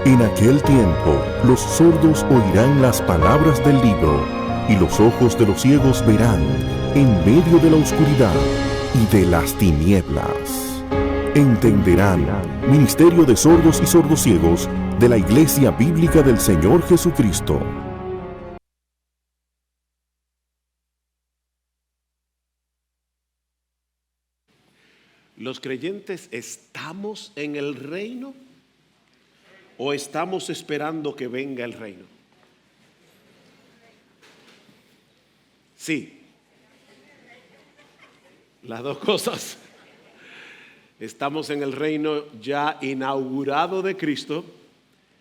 En aquel tiempo, los sordos oirán las palabras del libro, y los ojos de los ciegos verán en medio de la oscuridad y de las tinieblas. Entenderán, Ministerio de Sordos y Sordociegos de la Iglesia Bíblica del Señor Jesucristo. ¿Los creyentes estamos en el reino o estamos esperando que venga el reino? Sí, las dos cosas. Estamos en el reino ya inaugurado de Cristo,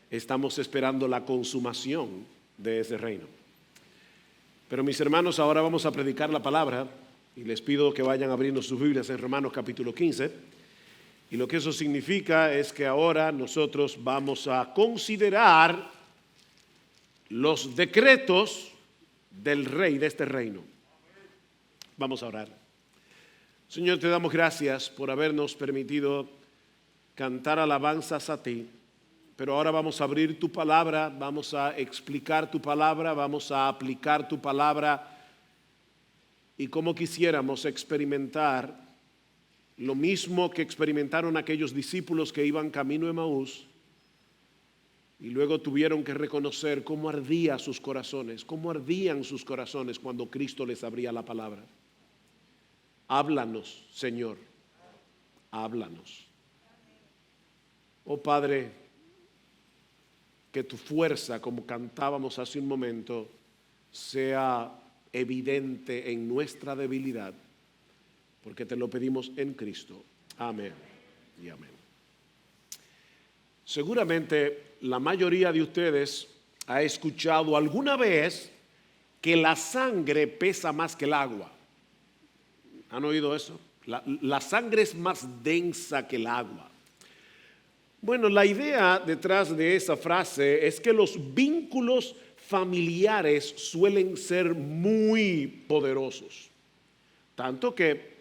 estamos esperando la consumación de ese reino. Pero mis hermanos, ahora vamos a predicar la palabra. Y les pido que vayan abriendo sus Biblias en Romanos capítulo 15. Y lo que eso significa es que ahora nosotros vamos a considerar los decretos del rey de este reino. Vamos a orar. Señor, te damos gracias por habernos permitido cantar alabanzas a ti. Pero ahora vamos a abrir tu palabra, vamos a explicar tu palabra, vamos a aplicar tu palabra. Y como quisiéramos experimentar lo mismo que experimentaron aquellos discípulos que iban camino a Emaús y luego tuvieron que reconocer cómo ardían sus corazones cuando Cristo les abría la palabra. Háblanos, Señor, háblanos. Oh Padre, que tu fuerza, como cantábamos hace un momento, sea evidente en nuestra debilidad, porque te lo pedimos en Cristo. Amén y amén. Seguramente la mayoría de ustedes ha escuchado alguna vez que la sangre pesa más que el agua. ¿Han oído eso? La sangre es más densa que el agua. Bueno, la idea detrás de esa frase es que los vínculos familiares suelen ser muy poderosos, tanto que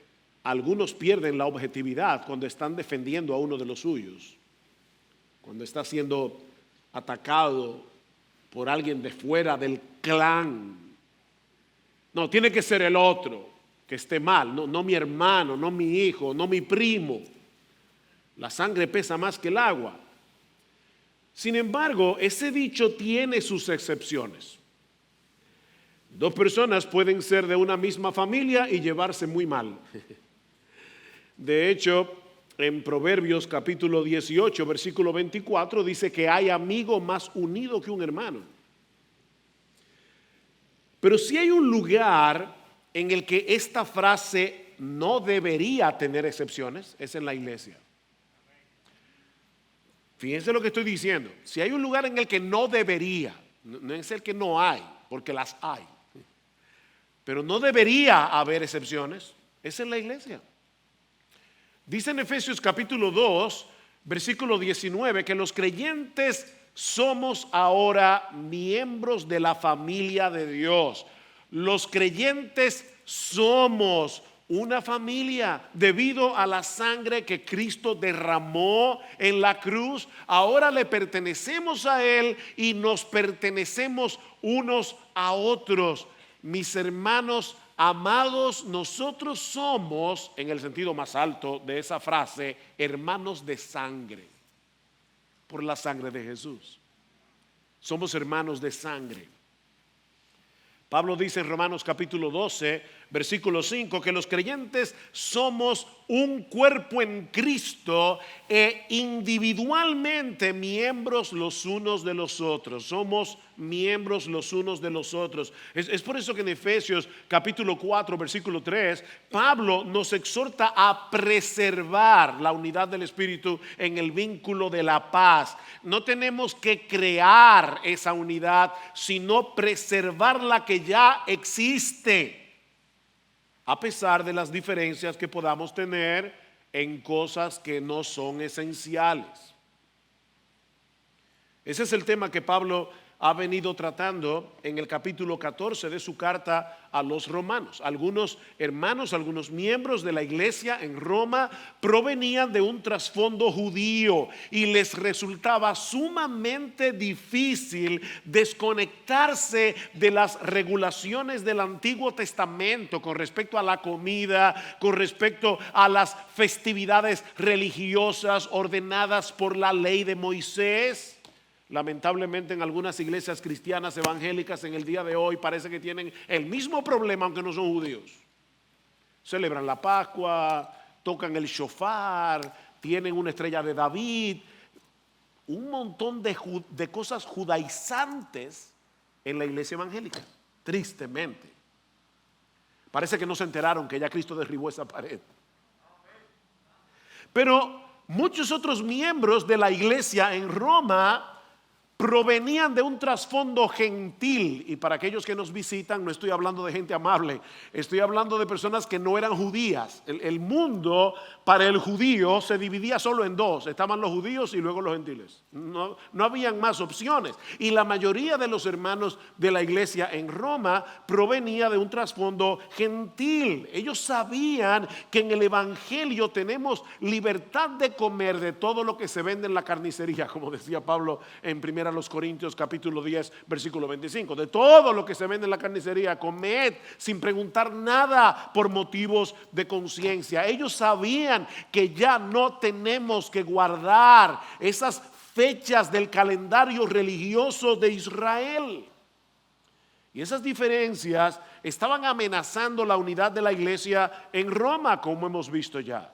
algunos pierden la objetividad cuando están defendiendo a uno de los suyos, cuando está siendo atacado por alguien de fuera del clan. No, tiene que ser el otro que esté mal, no mi hermano, no mi hijo, no mi primo. La sangre pesa más que el agua. Sin embargo, ese dicho tiene sus excepciones. Dos personas pueden ser de una misma familia y llevarse muy mal. De hecho, en Proverbios capítulo 18, versículo 24, dice que hay amigo más unido que un hermano. Pero si hay un lugar en el que esta frase no debería tener excepciones, es en la iglesia. Fíjense lo que estoy diciendo. Si hay un lugar en el que no debería, no es el que no hay, porque las hay, pero no debería haber excepciones, es en la iglesia. Dice en Efesios capítulo 2, versículo 19, que los creyentes somos ahora miembros de la familia de Dios. Los creyentes somos una familia debido a la sangre que Cristo derramó en la cruz. Ahora le pertenecemos a Él y nos pertenecemos unos a otros. Mis hermanos amados, nosotros somos, en el sentido más alto de esa frase, hermanos de sangre, por la sangre de Jesús. Somos hermanos de sangre. Pablo dice en Romanos capítulo 12, versículo 5, que los creyentes somos un cuerpo en Cristo e individualmente miembros los unos de los otros. Somos miembros los unos de los otros. Es por eso que en Efesios capítulo 4, versículo 3, Pablo nos exhorta a preservar la unidad del Espíritu en el vínculo de la paz. No tenemos que crear esa unidad, sino preservar la que ya existe, a pesar de las diferencias que podamos tener en cosas que no son esenciales. Ese es el tema que Pablo ha venido tratando en el capítulo 14 de su carta a los romanos. Algunos hermanos, algunos miembros de la iglesia en Roma provenían de un trasfondo judío y les resultaba sumamente difícil desconectarse de las regulaciones del Antiguo Testamento con respecto a la comida, con respecto a las festividades religiosas ordenadas por la ley de Moisés. Lamentablemente en algunas iglesias cristianas evangélicas en el día de hoy parece que tienen el mismo problema aunque no son judíos. Celebran la Pascua, tocan el shofar, tienen una estrella de David, un montón de cosas judaizantes en la iglesia evangélica, tristemente. Parece que no se enteraron que ya Cristo derribó esa pared. Pero muchos otros miembros de la iglesia en Roma provenían de un trasfondo gentil, y para aquellos que nos visitan no estoy hablando de gente amable, estoy hablando de personas que no eran judías. El mundo para el judío se dividía solo en dos: estaban los judíos y luego los gentiles. No habían más opciones, y la mayoría de los hermanos de la iglesia en Roma provenía de un trasfondo gentil. Ellos sabían que en el evangelio tenemos libertad de comer de todo lo que se vende en la carnicería, como decía Pablo en 1 Corintios capítulo 10 versículo 25. De todo lo que se vende en la carnicería, comed sin preguntar nada por motivos de conciencia. Ellos sabían que ya no tenemos que guardar esas fechas del calendario religioso de Israel. Y esas diferencias estaban amenazando la unidad de la iglesia en Roma, como hemos visto ya.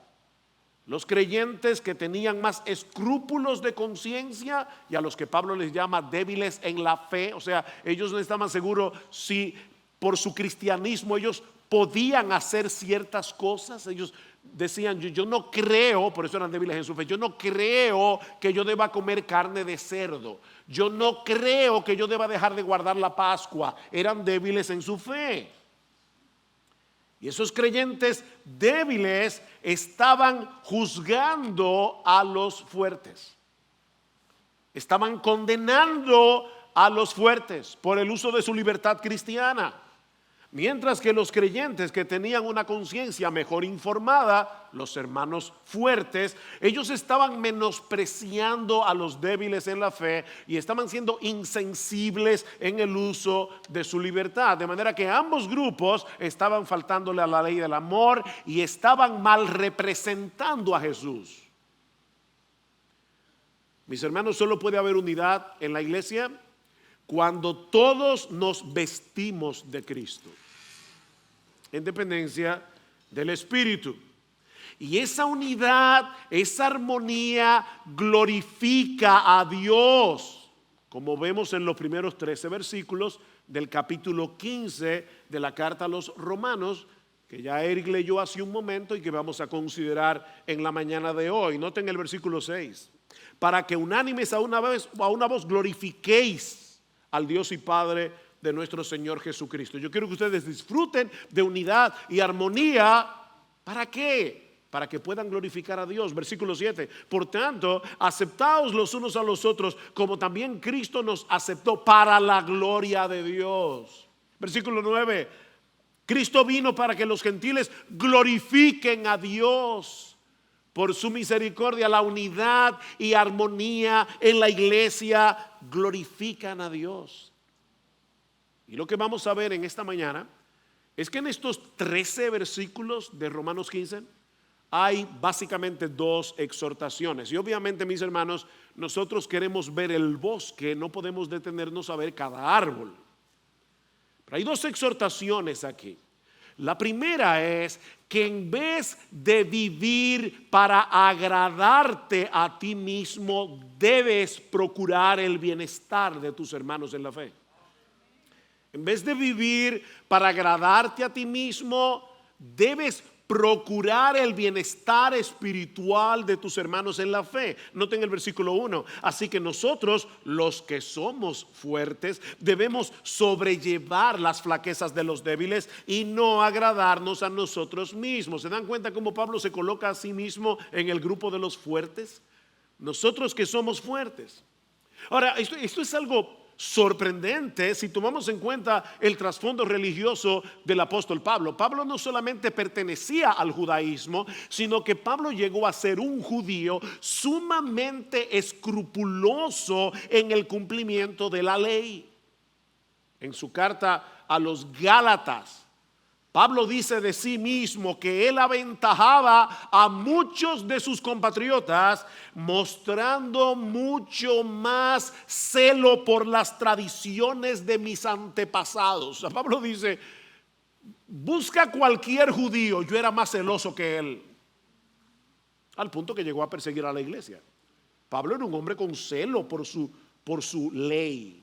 Los creyentes que tenían más escrúpulos de conciencia, y a los que Pablo les llama débiles en la fe, o sea, ellos no estaban seguros si por su cristianismo ellos podían hacer ciertas cosas. Ellos decían, yo no creo, por eso eran débiles en su fe, yo no creo que yo deba comer carne de cerdo, yo no creo que yo deba dejar de guardar la Pascua. Eran débiles en su fe. Y esos creyentes débiles estaban juzgando a los fuertes. Estaban condenando a los fuertes por el uso de su libertad cristiana. Mientras que los creyentes que tenían una conciencia mejor informada, los hermanos fuertes, ellos estaban menospreciando a los débiles en la fe y estaban siendo insensibles en el uso de su libertad. De manera que ambos grupos estaban faltándole a la ley del amor y estaban mal representando a Jesús. Mis hermanos, solo puede haber unidad en la iglesia cuando todos nos vestimos de Cristo, en dependencia del Espíritu. Y esa unidad, esa armonía glorifica a Dios, como vemos en los primeros 13 versículos del capítulo 15 de la carta a los Romanos, que ya Eric leyó hace un momento y que vamos a considerar en la mañana de hoy. Noten el versículo 6: para que unánimes a una voz glorifiquéis al Dios y Padre de nuestro Señor Jesucristo. Yo quiero que ustedes disfruten de unidad y armonía. ¿Para qué? Para que puedan glorificar a Dios. Versículo 7: por tanto, aceptaos los unos a los otros, como también Cristo nos aceptó para la gloria de Dios. Versículo 9: Cristo vino para que los gentiles glorifiquen a Dios. Por su misericordia, la unidad y armonía en la iglesia glorifican a Dios. Y lo que vamos a ver en esta mañana es que en estos 13 versículos de Romanos 15 hay básicamente dos exhortaciones. Y obviamente, mis hermanos, nosotros queremos ver el bosque, no podemos detenernos a ver cada árbol. Pero hay dos exhortaciones aquí. La primera es que en vez de vivir para agradarte a ti mismo, debes procurar el bienestar de tus hermanos en la fe. En vez de vivir para agradarte a ti mismo, debes procurar el bienestar espiritual de tus hermanos en la fe. Noten el versículo 1. Así que nosotros, los que somos fuertes, debemos sobrellevar las flaquezas de los débiles y no agradarnos a nosotros mismos. ¿Se dan cuenta cómo Pablo se coloca a sí mismo en el grupo de los fuertes? Nosotros que somos fuertes. Ahora, esto es algo sorprendente si tomamos en cuenta el trasfondo religioso del apóstol Pablo. Pablo no solamente pertenecía al judaísmo, sino que Pablo llegó a ser un judío sumamente escrupuloso en el cumplimiento de la ley. En su carta a los Gálatas, Pablo dice de sí mismo que él aventajaba a muchos de sus compatriotas mostrando mucho más celo por las tradiciones de mis antepasados. O sea, Pablo dice, busca cualquier judío, yo era más celoso que él. Al punto que llegó a perseguir a la iglesia. Pablo era un hombre con celo por su ley.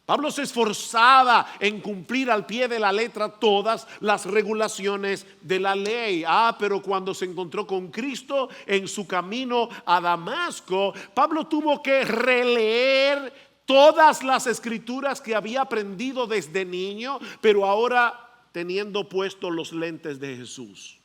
Pablo se esforzaba en cumplir al pie de la letra todas las regulaciones de la ley. Pero cuando se encontró con Cristo en su camino a Damasco, Pablo tuvo que releer todas las escrituras que había aprendido desde niño, pero ahora teniendo puestos los lentes de Jesús.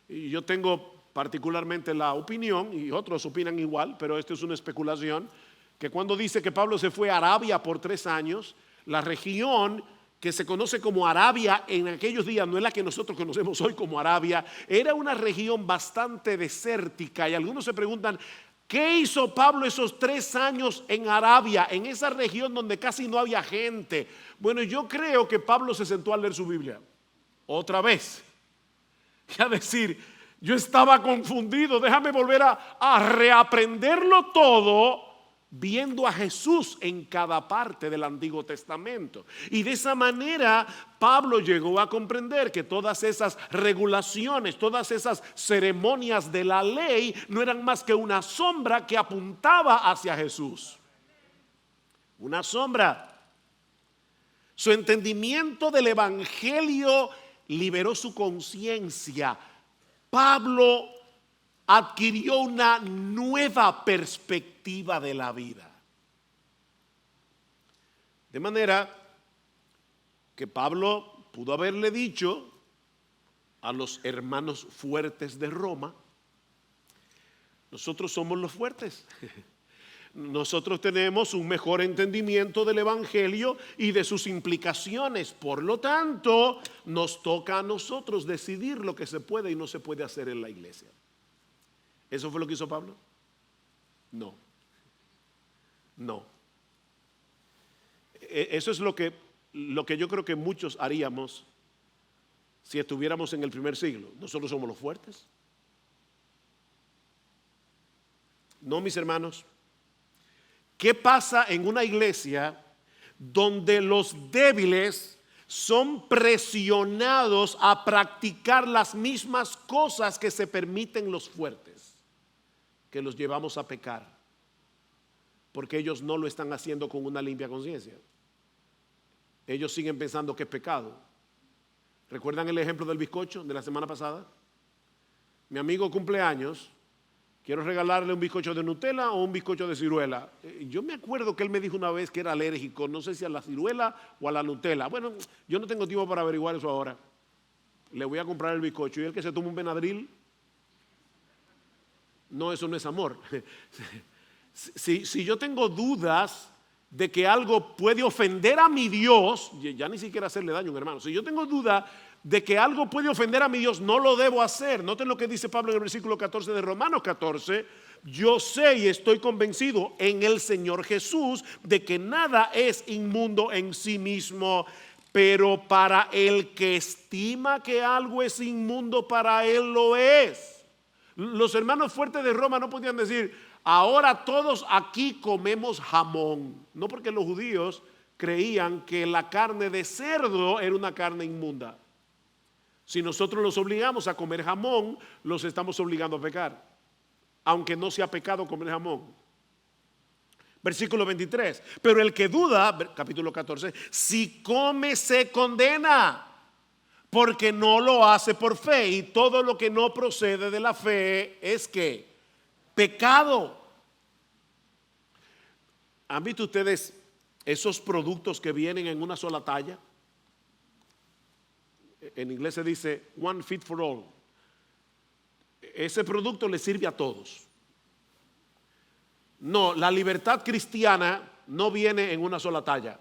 Y yo tengo particularmente la opinión, y otros opinan igual, pero esto es una especulación, que cuando dice que Pablo se fue a Arabia por 3 años, la región que se conoce como Arabia en aquellos días no es la que nosotros conocemos hoy como Arabia, era una región bastante desértica, y algunos se preguntan, ¿qué hizo Pablo esos 3 años en Arabia, en esa región donde casi no había gente? Bueno, yo creo que Pablo se sentó a leer su Biblia otra vez y a decir, yo estaba confundido, déjame volver a reaprenderlo todo, viendo a Jesús en cada parte del Antiguo Testamento. Y de esa manera Pablo llegó a comprender que todas esas regulaciones, todas esas ceremonias de la ley no eran más que una sombra que apuntaba hacia Jesús. Una sombra. Su entendimiento del evangelio liberó su conciencia. Pablo adquirió una nueva perspectiva de la vida. De manera que Pablo pudo haberle dicho a los hermanos fuertes de Roma, nosotros somos los fuertes. Nosotros tenemos un mejor entendimiento del evangelio y de sus implicaciones. Por lo tanto, nos toca a nosotros decidir lo que se puede y no se puede hacer en la iglesia. ¿Eso fue lo que hizo Pablo? No. Eso es lo que yo creo que muchos haríamos si estuviéramos en el primer siglo. Nosotros somos los fuertes. No, mis hermanos. ¿Qué pasa en una iglesia donde los débiles son presionados a practicar las mismas cosas que se permiten los fuertes? Que los llevamos a pecar porque ellos no lo están haciendo con una limpia conciencia. Ellos siguen pensando que es pecado. ¿Recuerdan el ejemplo del bizcocho de la semana pasada? Mi amigo cumpleaños, quiero regalarle un bizcocho de Nutella o un bizcocho de ciruela. Yo me acuerdo que él me dijo una vez que era alérgico, no sé si a la ciruela o a la Nutella. Bueno, yo no tengo tiempo para averiguar eso ahora. Le voy a comprar el bizcocho y el que se toma un Benadryl. No, eso no es amor. Si yo tengo dudas de que algo puede ofender a mi Dios, ya ni siquiera hacerle daño a un hermano. Si yo tengo duda de que algo puede ofender a mi Dios, no lo debo hacer. Noten lo que dice Pablo en el versículo 14 de Romanos 14. Yo sé y estoy convencido en el Señor Jesús de que nada es inmundo en sí mismo, pero para el que estima que algo es inmundo, para él lo es. Los hermanos fuertes de Roma no podían decir, ahora todos aquí comemos jamón. No, porque los judíos creían que la carne de cerdo era una carne inmunda. Si nosotros los obligamos a comer jamón, los estamos obligando a pecar, aunque no sea pecado comer jamón. Versículo 23, pero el que duda, capítulo 14, si come se condena, porque no lo hace por fe, y todo lo que no procede de la fe es que pecado. ¿Han visto ustedes esos productos que vienen en una sola talla? En inglés se dice one fit for all. Ese producto le sirve a todos. No, la libertad cristiana no viene en una sola talla.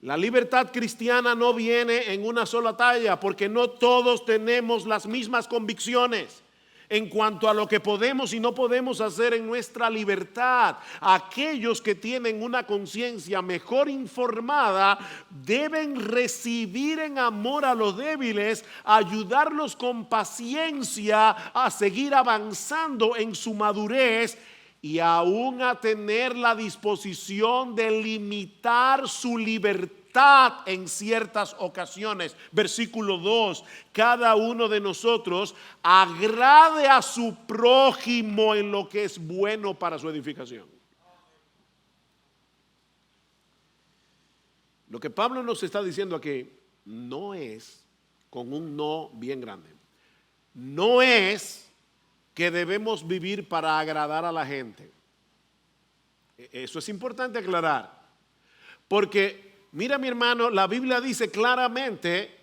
La libertad cristiana no viene en una sola talla porque no todos tenemos las mismas convicciones en cuanto a lo que podemos y no podemos hacer en nuestra libertad. Aquellos que tienen una conciencia mejor informada deben recibir en amor a los débiles, ayudarlos con paciencia a seguir avanzando en su madurez y aún a tener la disposición de limitar su libertad en ciertas ocasiones. Versículo 2: cada uno de nosotros agrade a su prójimo en lo que es bueno para su edificación. Lo que Pablo nos está diciendo aquí no es, con un no bien grande, no es que debemos vivir para agradar a la gente. Eso es importante aclarar. Porque, mira mi hermano, la Biblia dice claramente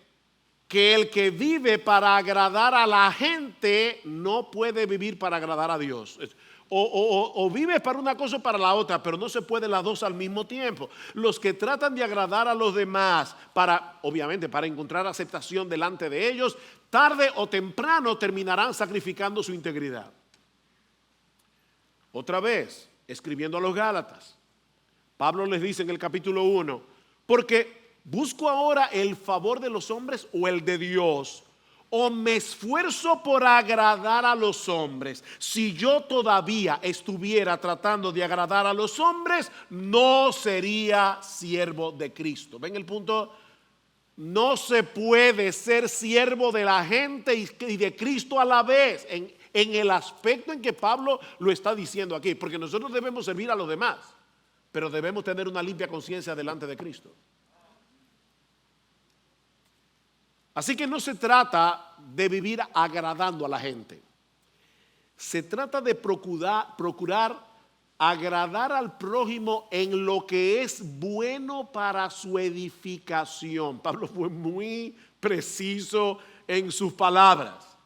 que el que vive para agradar a la gente no puede vivir para agradar a Dios. O vive para una cosa o para la otra, pero no se puede las dos al mismo tiempo. Los que tratan de agradar a los demás obviamente para encontrar aceptación delante de ellos, tarde o temprano terminarán sacrificando su integridad. Otra vez, escribiendo a los Gálatas, Pablo les dice en el capítulo 1, porque busco ahora el favor de los hombres o el de Dios, o me esfuerzo por agradar a los hombres. Si yo todavía estuviera tratando de agradar a los hombres, no sería siervo de Cristo. ¿Ven el punto? No se puede ser siervo de la gente y de Cristo a la vez, en el aspecto en que Pablo lo está diciendo aquí, porque nosotros debemos servir a los demás, pero debemos tener una limpia conciencia delante de Cristo. Así que no se trata de vivir agradando a la gente. Se trata de procurar agradar al prójimo en lo que es bueno para su edificación. Pablo fue muy preciso en sus palabras.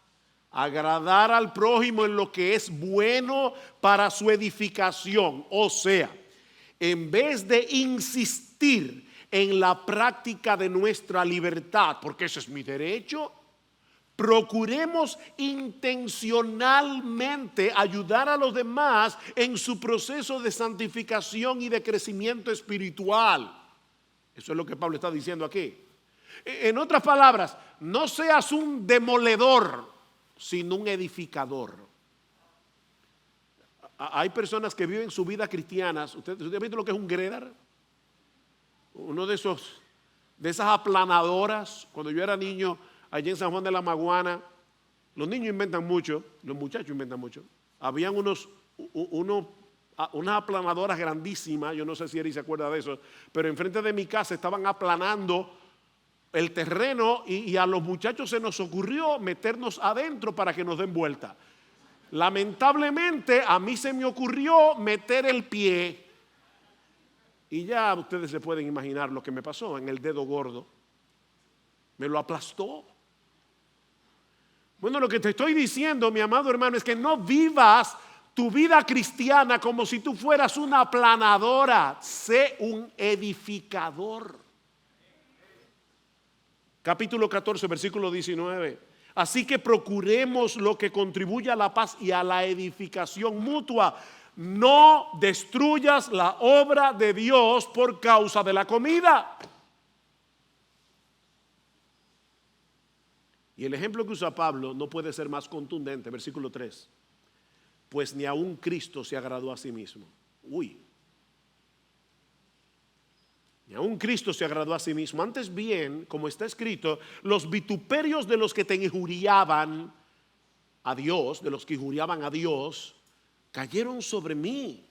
Agradar al prójimo en lo que es bueno para su edificación. O sea, en vez de insistir en la práctica de nuestra libertad, porque ese es mi derecho, procuremos intencionalmente ayudar a los demás en su proceso de santificación y de crecimiento espiritual. Eso es lo que Pablo está diciendo aquí. En otras palabras, no seas un demoledor, sino un edificador. Hay personas que viven su vida cristiana. ¿Usted ha visto lo que es un gredar? Uno de esas aplanadoras. Cuando yo era niño, allí en San Juan de la Maguana, los niños inventan mucho, los muchachos inventan mucho. Habían unas aplanadoras grandísimas, yo no sé si Eri se acuerda de eso, pero enfrente de mi casa estaban aplanando el terreno y a los muchachos se nos ocurrió meternos adentro para que nos den vuelta. Lamentablemente a mí se me ocurrió meter el pie y ya ustedes se pueden imaginar lo que me pasó en el dedo gordo. Me lo aplastó. Bueno, lo que te estoy diciendo, mi amado hermano, es que no vivas tu vida cristiana como si tú fueras una aplanadora. Sé un edificador. Capítulo 14, versículo 19. Así que procuremos lo que contribuya a la paz y a la edificación mutua. No destruyas la obra de Dios por causa de la comida. Y el ejemplo que usa Pablo no puede ser más contundente. Versículo 3. Pues ni aun Cristo se agradó a sí mismo. Ni aun Cristo se agradó a sí mismo. Antes bien, como está escrito, los vituperios de los que te injuriaban a Dios, de los que injuriaban a Dios, cayeron sobre mí.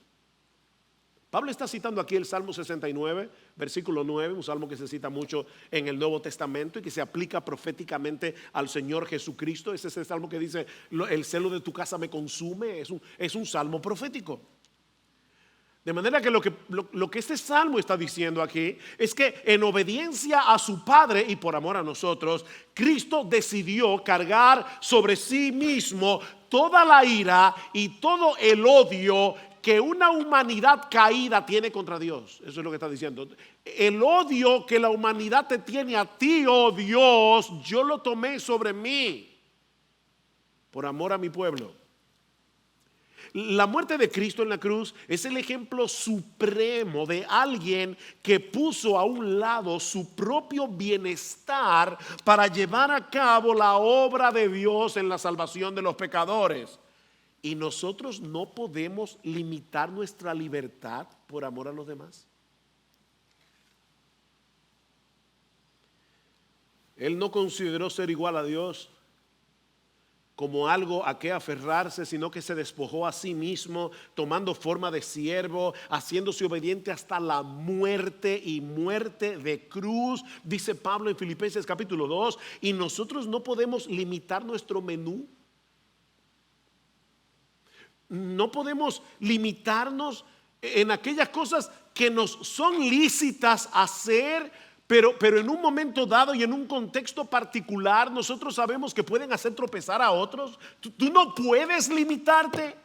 Pablo está citando aquí el Salmo 69, versículo 9, un salmo que se cita mucho en el Nuevo Testamento y que se aplica proféticamente al Señor Jesucristo. Ese es el salmo que dice, el celo de tu casa me consume. Es un salmo profético. De manera que lo que este salmo está diciendo aquí es que en obediencia a su Padre y por amor a nosotros, Cristo decidió cargar sobre sí mismo toda la ira y todo el odio que una humanidad caída tiene contra Dios. Eso es lo que está diciendo. El odio que la humanidad te tiene a ti, oh Dios, yo lo tomé sobre mí por amor a mi pueblo. La muerte de Cristo en la cruz es el ejemplo supremo de alguien que puso a un lado su propio bienestar para llevar a cabo la obra de Dios en la salvación de los pecadores. Y nosotros no podemos limitar nuestra libertad por amor a los demás. Él no consideró ser igual a Dios como algo a que aferrarse, sino que se despojó a sí mismo, tomando forma de siervo, haciéndose obediente hasta la muerte y muerte de cruz, dice Pablo en Filipenses capítulo 2, y nosotros no podemos limitar nuestro menú. No podemos limitarnos en aquellas cosas que nos son lícitas hacer, pero en un momento dado y en un contexto particular nosotros sabemos que pueden hacer tropezar a otros. Tú no puedes limitarte.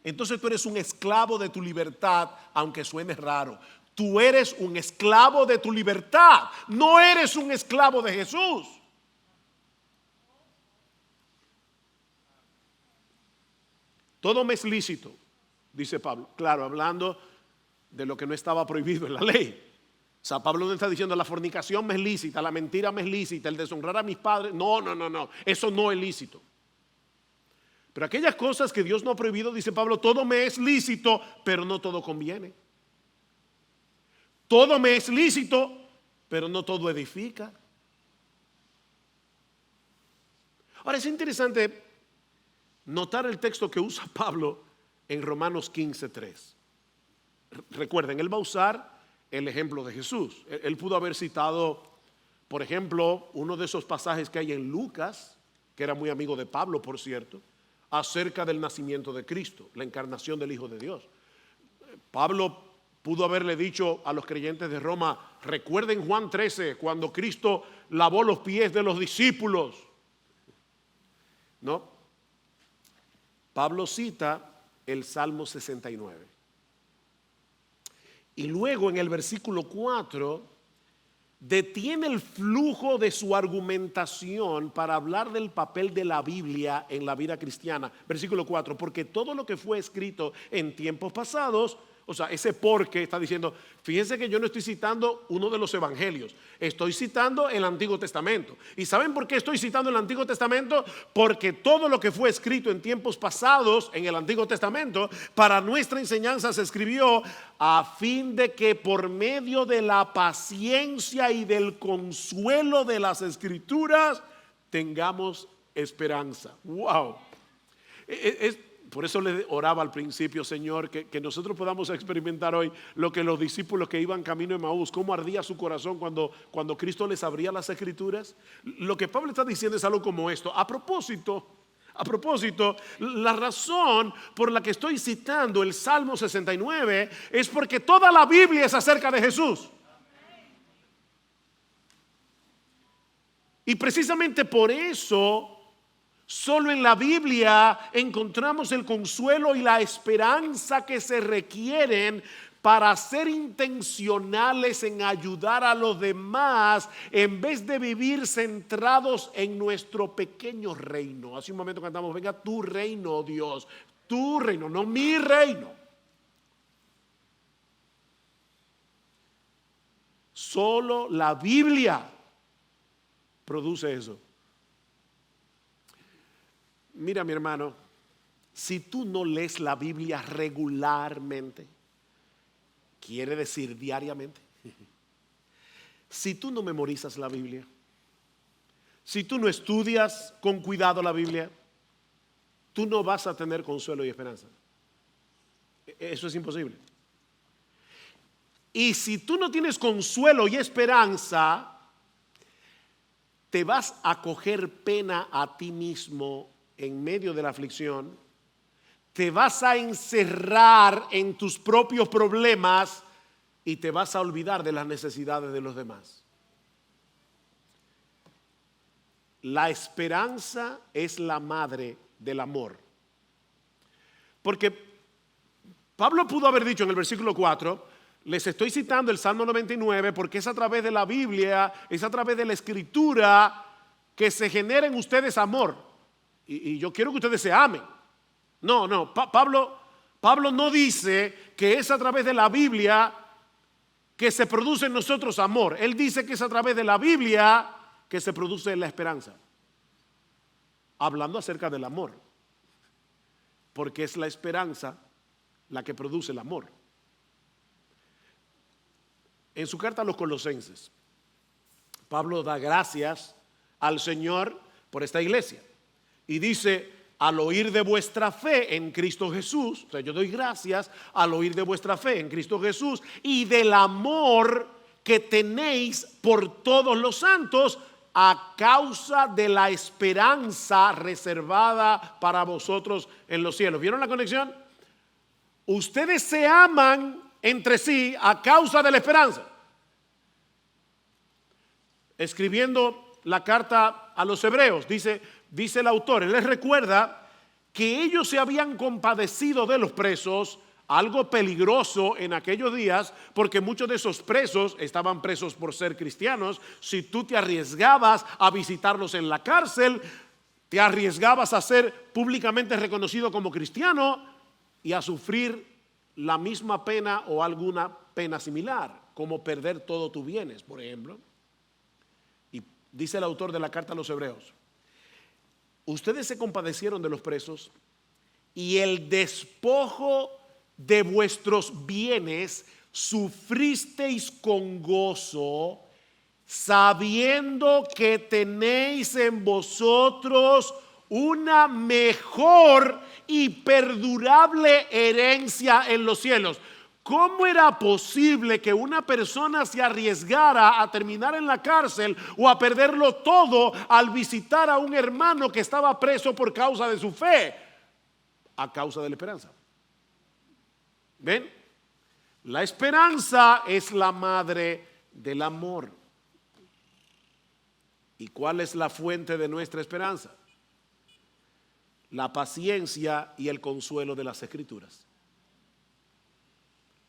Entonces tú eres un esclavo de tu libertad, aunque suene raro. Tú eres un esclavo de tu libertad, no eres un esclavo de Jesús. Todo me es lícito, dice Pablo. Claro, hablando de lo que no estaba prohibido en la ley. O sea, Pablo no está diciendo la fornicación me es lícita, la mentira me es lícita, el deshonrar a mis padres. No, eso no es lícito. Pero aquellas cosas que Dios no ha prohibido, dice Pablo, todo me es lícito, pero no todo conviene. Todo me es lícito, pero no todo edifica. Ahora es interesante notar el texto que usa Pablo en Romanos 15:3. Recuerden, él va a usar el ejemplo de Jesús. Él pudo haber citado, por ejemplo, uno de esos pasajes que hay en Lucas, que era muy amigo de Pablo, por cierto, acerca del nacimiento de Cristo, la encarnación del Hijo de Dios. Pablo pudo haberle dicho a los creyentes de Roma, recuerden Juan 13, cuando Cristo lavó los pies de los discípulos. No. Pablo cita el Salmo 69. Y luego en el versículo 4 detiene el flujo de su argumentación para hablar del papel de la Biblia en la vida cristiana. Versículo 4, porque todo lo que fue escrito en tiempos pasados, o sea, ese porque está diciendo, fíjense que yo no estoy citando uno de los evangelios, estoy citando el Antiguo Testamento. ¿Y saben por qué estoy citando el Antiguo Testamento? Porque todo lo que fue escrito en tiempos pasados en el Antiguo Testamento para nuestra enseñanza se escribió a fin de que por medio de la paciencia y del consuelo de las Escrituras tengamos esperanza. ¡Wow! Por eso le oraba al principio, Señor, que nosotros podamos experimentar hoy lo que los discípulos que iban camino de Emaús, cómo ardía su corazón cuando Cristo les abría las Escrituras. Lo que Pablo está diciendo es algo como esto. A propósito, la razón por la que estoy citando el Salmo 69 es porque toda la Biblia es acerca de Jesús. Y precisamente por eso, solo en la Biblia encontramos el consuelo y la esperanza que se requieren para ser intencionales en ayudar a los demás en vez de vivir centrados en nuestro pequeño reino. Hace un momento cantamos, venga tu reino, Dios, tu reino, no mi reino. Solo la Biblia produce eso. Mira, mi hermano, si tú no lees la Biblia regularmente, quiere decir diariamente, si tú no memorizas la Biblia, si tú no estudias con cuidado la Biblia, tú no vas a tener consuelo y esperanza. Eso es imposible. Y si tú no tienes consuelo y esperanza, te vas a coger pena a ti mismo en medio de la aflicción, te vas a encerrar en tus propios problemas y te vas a olvidar de las necesidades de los demás. La esperanza es la madre del amor. Porque Pablo pudo haber dicho en el versículo 4, les estoy citando el Salmo 99 porque es a través de la Biblia, es a través de la Escritura que se genera en ustedes amor. Y yo quiero que ustedes se amen. No, Pablo no dice que es a través de la Biblia que se produce en nosotros amor. Él dice que es a través de la Biblia que se produce la esperanza. Hablando acerca del amor. Porque es la esperanza la que produce el amor. En su carta a los Colosenses, Pablo da gracias al Señor por esta iglesia. Y dice, al oír de vuestra fe en Cristo Jesús, o sea, yo doy gracias al oír de vuestra fe en Cristo Jesús y del amor que tenéis por todos los santos a causa de la esperanza reservada para vosotros en los cielos. ¿Vieron la conexión? Ustedes se aman entre sí a causa de la esperanza. Escribiendo la carta a los hebreos, dice el autor, él les recuerda que ellos se habían compadecido de los presos, algo peligroso en aquellos días, porque muchos de esos presos estaban presos por ser cristianos. Si tú te arriesgabas a visitarlos en la cárcel, te arriesgabas a ser públicamente reconocido como cristiano y a sufrir la misma pena o alguna pena similar, como perder todos tus bienes, por ejemplo. Y dice el autor de la carta a los hebreos, ustedes se compadecieron de los presos y el despojo de vuestros bienes sufristeis con gozo, sabiendo que tenéis en vosotros una mejor y perdurable herencia en los cielos. ¿Cómo era posible que una persona se arriesgara a terminar en la cárcel o a perderlo todo al visitar a un hermano que estaba preso por causa de su fe? A causa de la esperanza. ¿Ven? La esperanza es la madre del amor. ¿Y cuál es la fuente de nuestra esperanza? La paciencia y el consuelo de las Escrituras.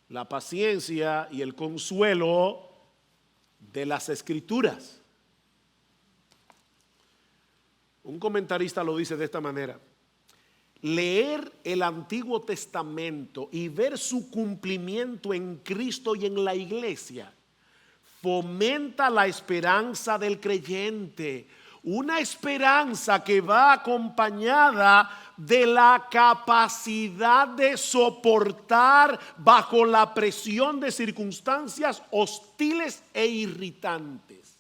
La paciencia y el consuelo de las Escrituras. Un comentarista lo dice de esta manera: leer el Antiguo Testamento y ver su cumplimiento en Cristo y en la iglesia fomenta la esperanza del creyente. Una esperanza que va acompañada de la capacidad de soportar bajo la presión de circunstancias hostiles e irritantes.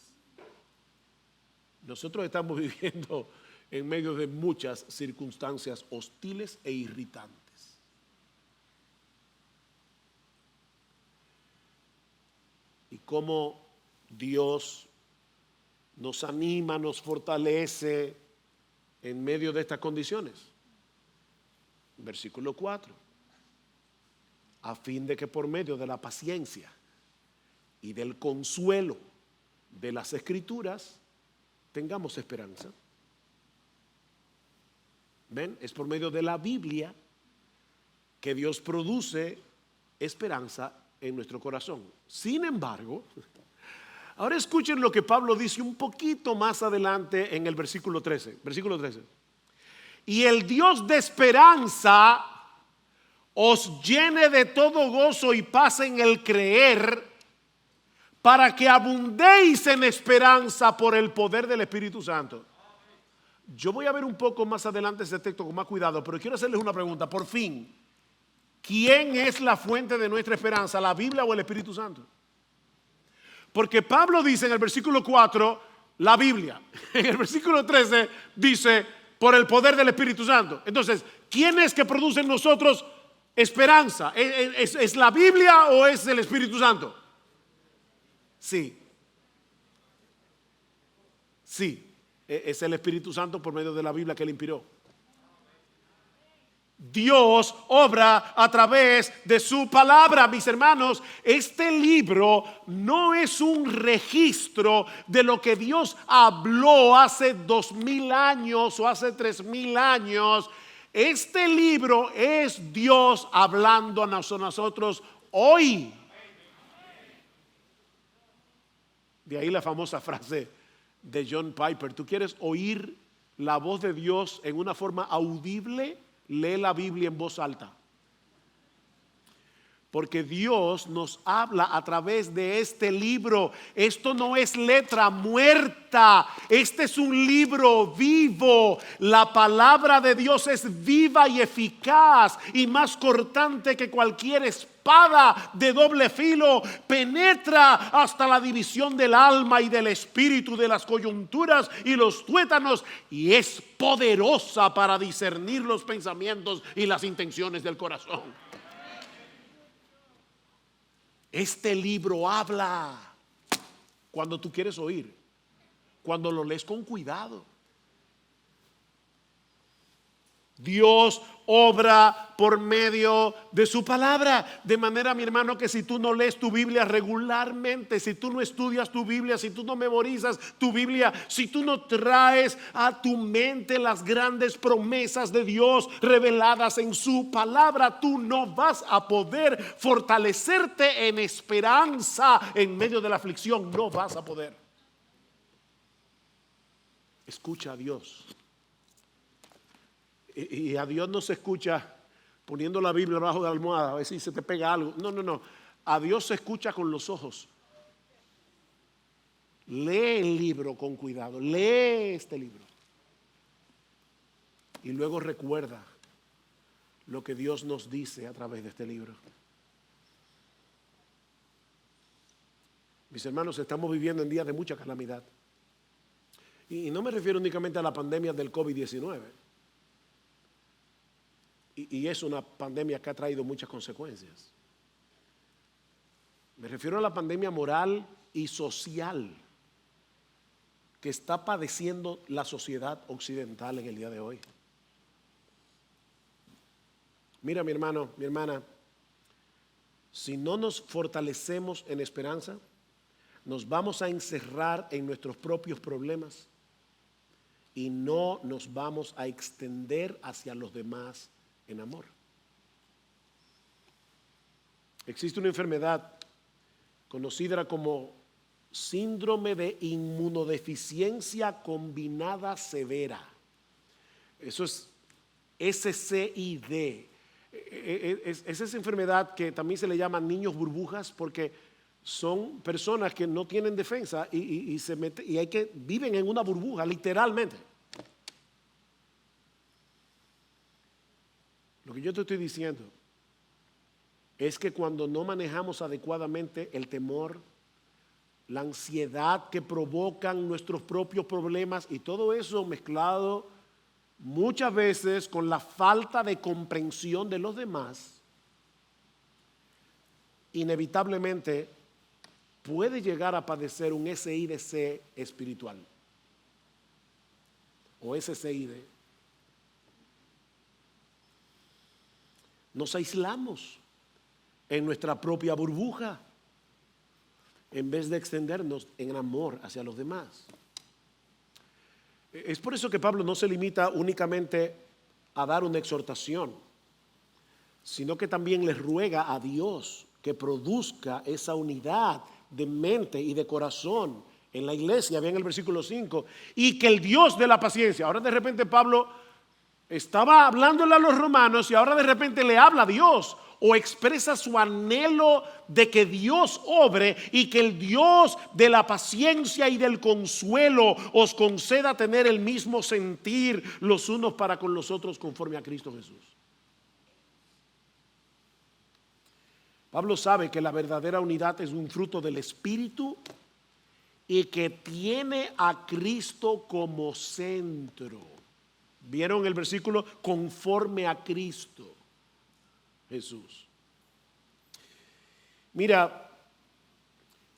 Nosotros estamos viviendo en medio de muchas circunstancias hostiles e irritantes. Y cómo Dios nos anima, nos fortalece en medio de estas condiciones. Versículo 4. A fin de que por medio de la paciencia y del consuelo de las Escrituras tengamos esperanza. ¿Ven? Es por medio de la Biblia que Dios produce esperanza en nuestro corazón. Sin embargo, ahora escuchen lo que Pablo dice un poquito más adelante en el versículo 13. Versículo 13. Y el Dios de esperanza os llene de todo gozo y paz en el creer, para que abundéis en esperanza por el poder del Espíritu Santo. Yo voy a ver un poco más adelante ese texto con más cuidado, pero quiero hacerles una pregunta. Por fin, ¿quién es la fuente de nuestra esperanza? ¿La Biblia o el Espíritu Santo? Porque Pablo dice en el versículo 4, la Biblia. En el versículo 13 dice, por el poder del Espíritu Santo. Entonces, ¿quién es que produce en nosotros esperanza? ¿Es la Biblia o es el Espíritu Santo? Sí. Sí. Es el Espíritu Santo por medio de la Biblia que él inspiró. Dios obra a través de su palabra. Mis hermanos, este libro no es un registro de lo que Dios habló hace 2000 años o hace 3000 años. Este libro es Dios hablando a nosotros hoy. De ahí la famosa frase de John Piper: ¿tú quieres oír la voz de Dios en una forma audible? Lee la Biblia en voz alta. Porque Dios nos habla a través de este libro. Esto no es letra muerta. Este es un libro vivo. La palabra de Dios es viva y eficaz y más cortante que cualquier espada de doble filo. Penetra hasta la división del alma y del espíritu, de las coyunturas y los tuétanos, y es poderosa para discernir los pensamientos y las intenciones del corazón. Este libro habla cuando tú quieres oír, cuando lo lees con cuidado. Dios obra por medio de su palabra, de manera, mi hermano, que si tú no lees tu Biblia regularmente, si tú no estudias tu Biblia, si tú no memorizas tu Biblia, si tú no traes a tu mente las grandes promesas de Dios reveladas en su palabra, tú no vas a poder fortalecerte en esperanza en medio de la aflicción. No vas a poder. Escucha a Dios. Y a Dios no se escucha poniendo la Biblia debajo de la almohada a ver si se te pega algo. No. A Dios se escucha con los ojos. Lee el libro con cuidado. Lee este libro. Y luego recuerda lo que Dios nos dice a través de este libro. Mis hermanos, estamos viviendo en días de mucha calamidad. Y no me refiero únicamente a la pandemia del COVID-19. Y es una pandemia que ha traído muchas consecuencias. Me refiero a la pandemia moral y social que está padeciendo la sociedad occidental en el día de hoy. Mira, mi hermano, mi hermana, si no nos fortalecemos en esperanza, nos vamos a encerrar en nuestros propios problemas y no nos vamos a extender hacia los demás en amor. Existe una enfermedad conocida como síndrome de inmunodeficiencia combinada severa. Eso es SCID. Es esa enfermedad que también se le llama niños burbujas, porque son personas que no tienen defensa y se meten, y viven en una burbuja, literalmente. Lo que yo te estoy diciendo es que cuando no manejamos adecuadamente el temor, la ansiedad que provocan nuestros propios problemas y todo eso mezclado muchas veces con la falta de comprensión de los demás, inevitablemente puede llegar a padecer un SIDC espiritual o SCID. Nos aislamos en nuestra propia burbuja en vez de extendernos en amor hacia los demás. Es por eso que Pablo no se limita únicamente a dar una exhortación, sino que también les ruega a Dios que produzca esa unidad de mente y de corazón en la iglesia. Vean el versículo 5, y que el Dios de la paciencia. Ahora de repente Pablo estaba hablándole a los romanos y ahora de repente le habla a Dios, o expresa su anhelo de que Dios obre y que el Dios de la paciencia y del consuelo os conceda tener el mismo sentir los unos para con los otros conforme a Cristo Jesús. Pablo sabe que la verdadera unidad es un fruto del Espíritu y que tiene a Cristo como centro. ¿Vieron el versículo? Conforme a Cristo Jesús. Mira,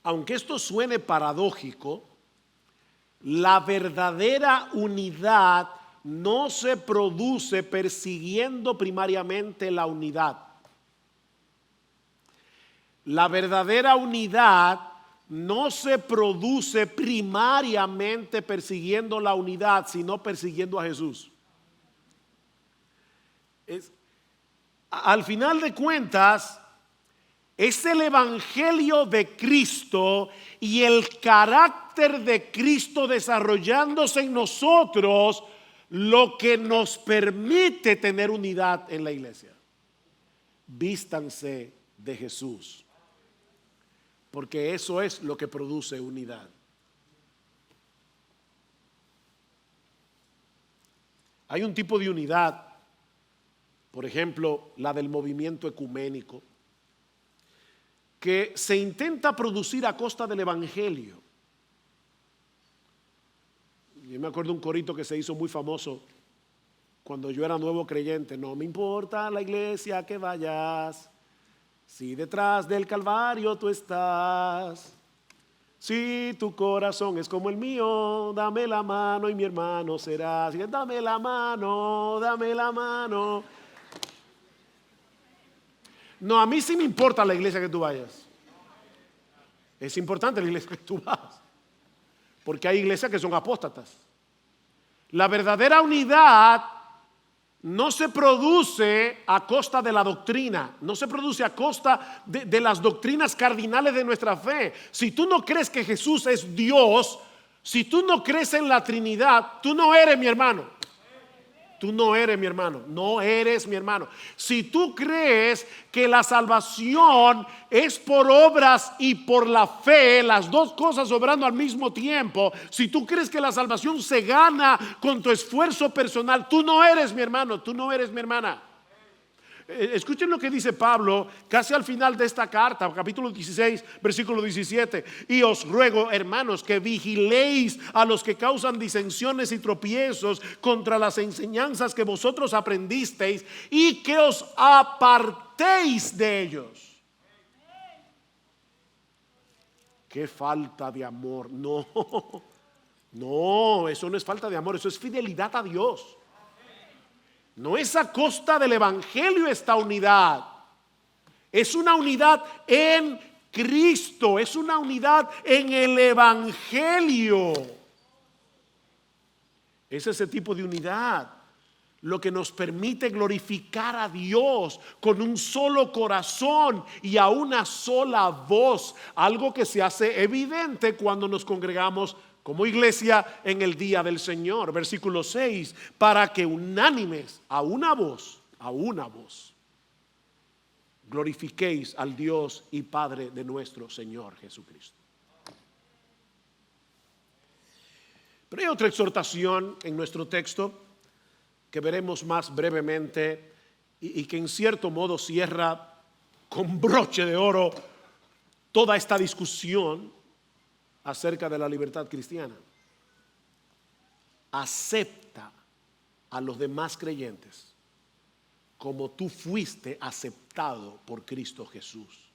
aunque esto suene paradójico, la verdadera unidad no se produce persiguiendo primariamente la unidad. La verdadera unidad no se produce primariamente persiguiendo la unidad, sino persiguiendo a Jesús. Al final de cuentas, es el evangelio de Cristo y el carácter de Cristo desarrollándose en nosotros lo que nos permite tener unidad en la iglesia. Vístanse de Jesús, porque eso es lo que produce unidad. Hay un tipo de unidad, por ejemplo, la del movimiento ecuménico, que se intenta producir a costa del evangelio. Yo me acuerdo un corito que se hizo muy famoso cuando yo era nuevo creyente: no me importa la iglesia que vayas, si detrás del Calvario tú estás, si tu corazón es como el mío, dame la mano y mi hermano serás. Dame la mano, dame la mano. No, a mí sí me importa la iglesia que tú vayas. Es importante la iglesia que tú vas, porque hay iglesias que son apóstatas. La verdadera unidad no se produce a costa de la doctrina, no se produce a costa de las doctrinas cardinales de nuestra fe. Si tú no crees que Jesús es Dios, si tú no crees en la Trinidad, tú no eres mi hermano. Tú no eres mi hermano, no eres mi hermano. Si tú crees que la salvación es por obras y por la fe, las dos cosas obrando al mismo tiempo, si tú crees que la salvación se gana con tu esfuerzo personal, tú no eres mi hermano, tú no eres mi hermana. Escuchen lo que dice Pablo casi al final de esta carta, capítulo 16, versículo 17. Y os ruego, hermanos, que vigiléis a los que causan disensiones y tropiezos contra las enseñanzas que vosotros aprendisteis, y que os apartéis de ellos. Qué falta de amor. No, no, eso no es falta de amor, eso es fidelidad a Dios. No es a costa del evangelio esta unidad. Es una unidad en Cristo, es una unidad en el evangelio. Es ese tipo de unidad lo que nos permite glorificar a Dios con un solo corazón y a una sola voz, algo que se hace evidente cuando nos congregamos como iglesia en el día del Señor. Versículo 6, para que unánimes a una voz, glorifiquéis al Dios y Padre de nuestro Señor Jesucristo. Pero hay otra exhortación en nuestro texto que veremos más brevemente y que en cierto modo cierra con broche de oro toda esta discusión acerca de la libertad cristiana. Acepta a los demás creyentes como tú fuiste aceptado por Cristo Jesús.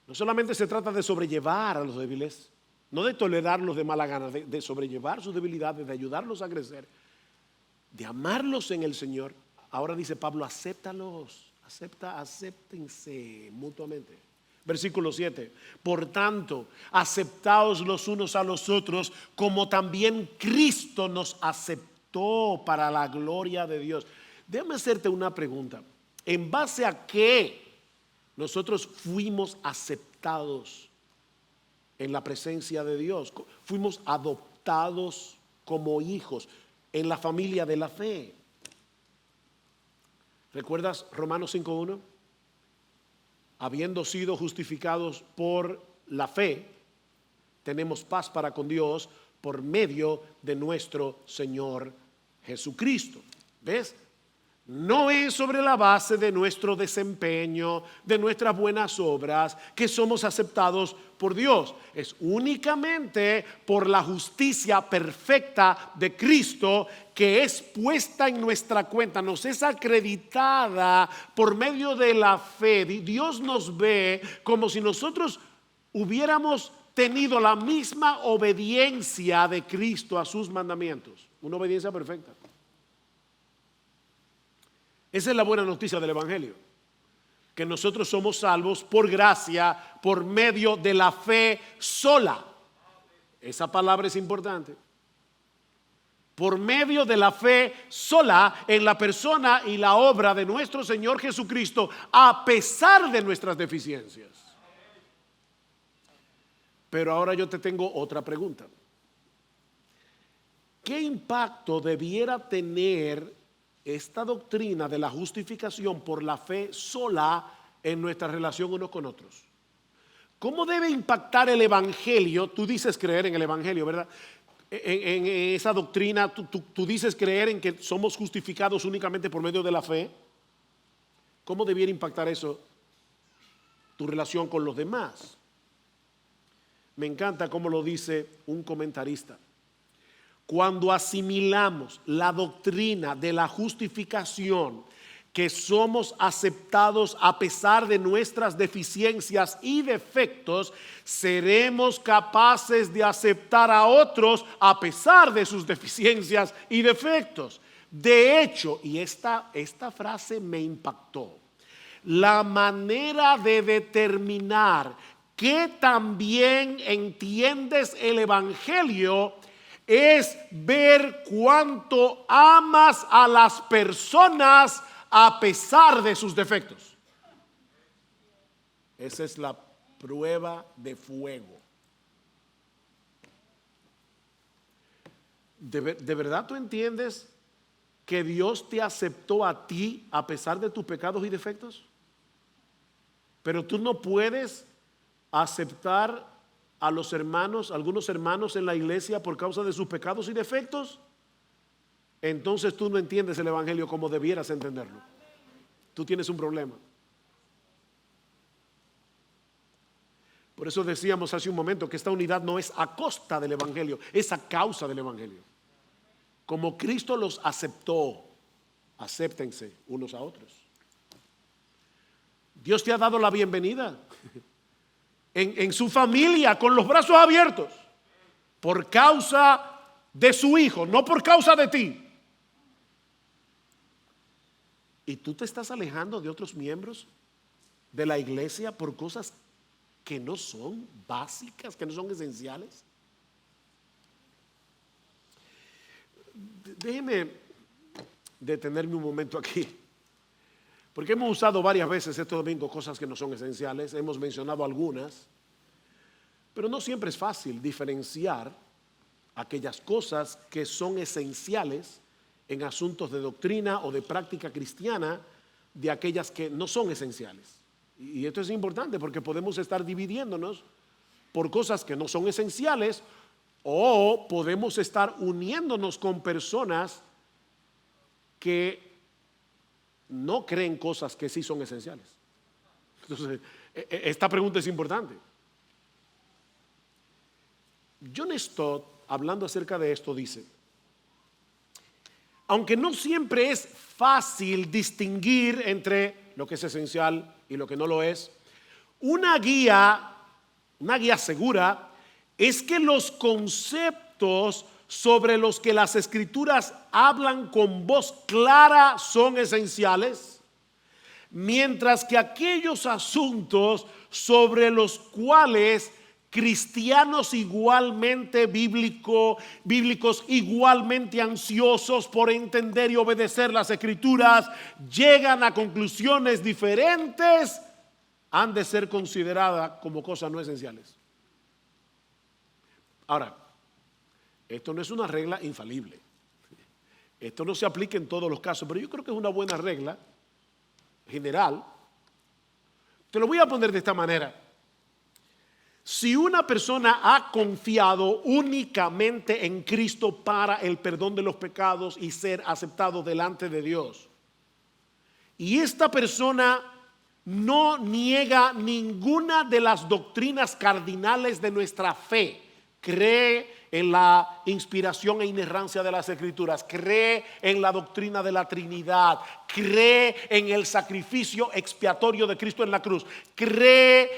No solamente se trata de sobrellevar a los débiles, no de tolerarlos de mala gana, de sobrellevar sus debilidades, de ayudarlos a crecer, de amarlos en el Señor. Ahora dice Pablo, acéptalos, acéptense mutuamente. Versículo 7, por tanto, aceptaos los unos a los otros, como también Cristo nos aceptó para la gloria de Dios. Déjame hacerte una pregunta. ¿En base a qué nosotros fuimos aceptados en la presencia de Dios? Fuimos adoptados como hijos en la familia de la fe. ¿Recuerdas Romanos 5:1? Habiendo sido justificados por la fe, tenemos paz para con Dios por medio de nuestro Señor Jesucristo. ¿Ves? No es sobre la base de nuestro desempeño, de nuestras buenas obras, que somos aceptados por Dios. Es únicamente por la justicia perfecta de Cristo que es puesta en nuestra cuenta, nos es acreditada por medio de la fe. Dios nos ve como si nosotros hubiéramos tenido la misma obediencia de Cristo a sus mandamientos. una obediencia perfecta. Esa es la buena noticia del Evangelio, que nosotros somos salvos por gracia, por medio de la fe sola. Esa palabra es importante. Por medio de la fe sola en la persona y la obra de nuestro Señor Jesucristo, a pesar de nuestras deficiencias. Pero ahora yo te tengo otra pregunta. ¿Qué impacto debiera tener esta doctrina de la justificación por la fe sola en nuestra relación unos con otros? ¿Cómo debe impactar el Evangelio? Tú dices creer en el Evangelio, ¿verdad? En esa doctrina, tú dices creer en que somos justificados únicamente por medio de la fe. ¿Cómo debiera impactar eso tu relación con los demás? Me encanta cómo lo dice un comentarista. Cuando asimilamos la doctrina de la justificación, que somos aceptados a pesar de nuestras deficiencias y defectos, seremos capaces de aceptar a otros a pesar de sus deficiencias y defectos. De hecho, y esta frase me impactó, la manera de determinar que también entiendes el Evangelio es ver cuánto amas a las personas a pesar de sus defectos. Esa es la prueba de fuego. ¿De verdad tú entiendes que Dios te aceptó a ti a pesar de tus pecados y defectos? Pero tú no puedes aceptar a los hermanos, algunos hermanos en la iglesia por causa de sus pecados y defectos. Entonces tú no entiendes el Evangelio como debieras entenderlo. Tú tienes un problema. Por eso decíamos hace un momento que esta unidad no es a costa del Evangelio, es a causa del Evangelio. Como Cristo los aceptó, acéptense unos a otros. Dios te ha dado la bienvenida en su familia con los brazos abiertos por causa de su Hijo, no por causa de ti. Y tú te estás alejando de otros miembros de la iglesia por cosas que no son básicas, que no son esenciales. Déjeme detenerme un momento aquí, porque hemos usado varias veces este domingo cosas que no son esenciales, hemos mencionado algunas, pero no siempre es fácil diferenciar aquellas cosas que son esenciales en asuntos de doctrina o de práctica cristiana de aquellas que no son esenciales. Y esto es importante porque podemos estar dividiéndonos por cosas que no son esenciales, o podemos estar uniéndonos con personas que no creen cosas que sí son esenciales. Entonces, esta pregunta es importante. John Stott, hablando acerca de esto, dice: aunque no siempre es fácil distinguir entre lo que es esencial y lo que no lo es, una guía segura es que los conceptos sobre los que las Escrituras hablan con voz clara son esenciales, mientras que aquellos asuntos sobre los cuales cristianos igualmente bíblicos, igualmente ansiosos por entender y obedecer las Escrituras, llegan a conclusiones diferentes, han de ser consideradas como cosas no esenciales. Ahora, esto no es una regla infalible. Esto no se aplica en todos los casos, pero yo creo que es una buena regla general. Te lo voy a poner de esta manera. Si una persona ha confiado únicamente en Cristo para el perdón de los pecados y ser aceptado delante de Dios, y esta persona no niega ninguna de las doctrinas cardinales de nuestra fe, cree en la inspiración e inerrancia de las Escrituras, cree en la doctrina de la Trinidad, cree en el sacrificio expiatorio de Cristo en la cruz, cree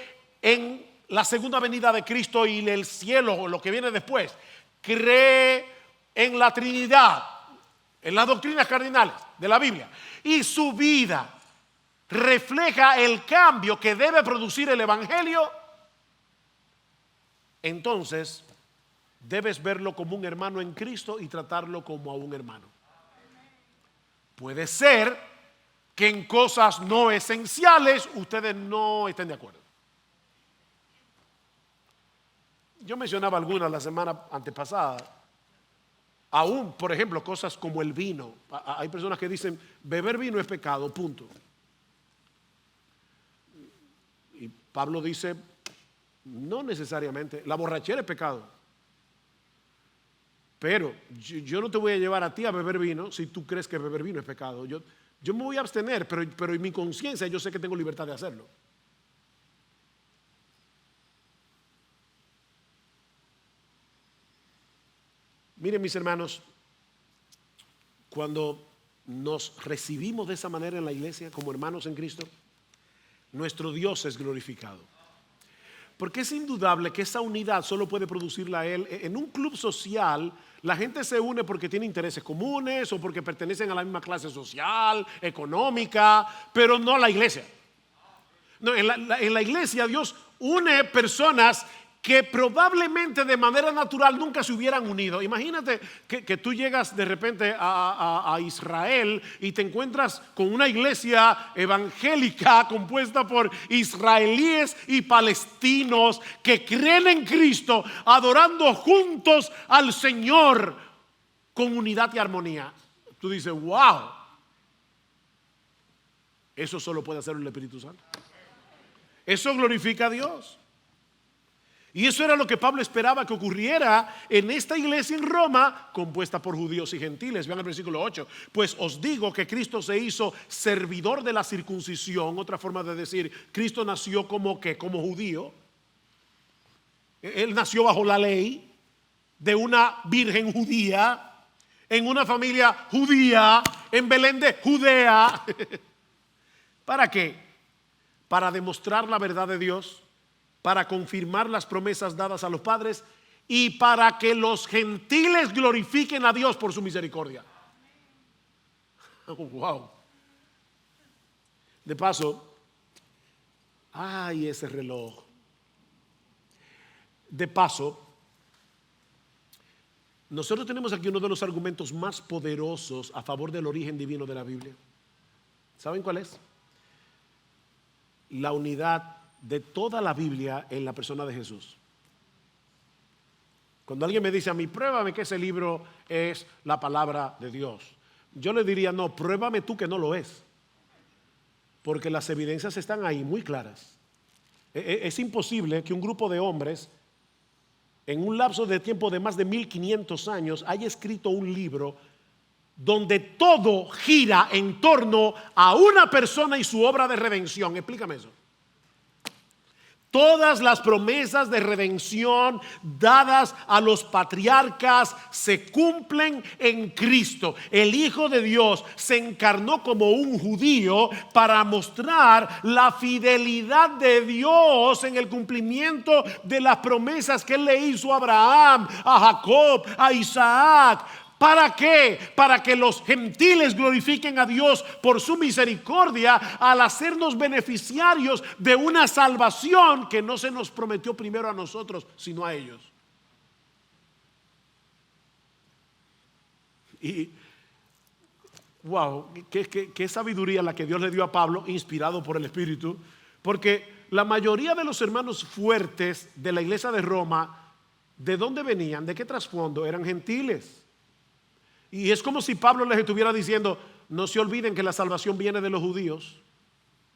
en la segunda venida de Cristo y el cielo o lo que viene después, cree en la Trinidad, en las doctrinas cardinales de la Biblia, y su vida refleja el cambio que debe producir el Evangelio, entonces debes verlo como un hermano en Cristo y tratarlo como a un hermano. Puede ser que en cosas no esenciales ustedes no estén de acuerdo. Yo mencionaba algunas la semana antepasada. Aún, por ejemplo, cosas como el vino. Hay personas que dicen, beber vino es pecado, punto. Y Pablo dice, no necesariamente, la borrachera es pecado. Pero yo no te voy a llevar a ti a beber vino si tú crees que beber vino es pecado. Yo me voy a abstener, pero en mi conciencia yo sé que tengo libertad de hacerlo. Miren, mis hermanos, cuando nos recibimos de esa manera en la iglesia como hermanos en Cristo, nuestro Dios es glorificado. Porque es indudable que esa unidad solo puede producirla Él. En un club social, la gente se une porque tiene intereses comunes o porque pertenecen a la misma clase social, económica, pero no a la iglesia. No, en la iglesia Dios une personas que probablemente de manera natural nunca se hubieran unido. Imagínate que tú llegas de repente a Israel y te encuentras con una iglesia evangélica compuesta por israelíes y palestinos que creen en Cristo, adorando juntos al Señor con unidad y armonía. Tú dices, wow, eso solo puede hacer el Espíritu Santo. Eso glorifica a Dios. Y eso era lo que Pablo esperaba que ocurriera en esta iglesia en Roma, compuesta por judíos y gentiles. Vean el versículo 8. Pues os digo que Cristo se hizo servidor de la circuncisión. Otra forma de decir, Cristo nació como judío. Él nació bajo la ley de una virgen judía, en una familia judía, en Belén de Judea. ¿Para qué? Para demostrar la verdad de Dios, para confirmar las promesas dadas a los padres y para que los gentiles glorifiquen a Dios por su misericordia. Oh, wow. De paso, ay, ese reloj. De paso, nosotros tenemos aquí uno de los argumentos más poderosos a favor del origen divino de la Biblia. ¿Saben cuál es? La unidad de toda la Biblia en la persona de Jesús. Cuando alguien me dice a mí, pruébame que ese libro es la palabra de Dios, yo le diría, no, pruébame tú que no lo es, porque las evidencias están ahí muy claras. Es imposible que un grupo de hombres en un lapso de tiempo de más de 1500 años haya escrito un libro donde todo gira en torno a una persona y su obra de redención. Explícame eso. Todas las promesas de redención dadas a los patriarcas se cumplen en Cristo. El Hijo de Dios se encarnó como un judío para mostrar la fidelidad de Dios en el cumplimiento de las promesas que Él le hizo a Abraham, a Jacob, a Isaac. ¿Para qué? Para que los gentiles glorifiquen a Dios por su misericordia al hacernos beneficiarios de una salvación que no se nos prometió primero a nosotros, sino a ellos. Y wow, qué sabiduría la que Dios le dio a Pablo, inspirado por el Espíritu, porque la mayoría de los hermanos fuertes de la iglesia de Roma, ¿de dónde venían? ¿De qué trasfondo? Eran gentiles. Y es como si Pablo les estuviera diciendo, no se olviden que la salvación viene de los judíos,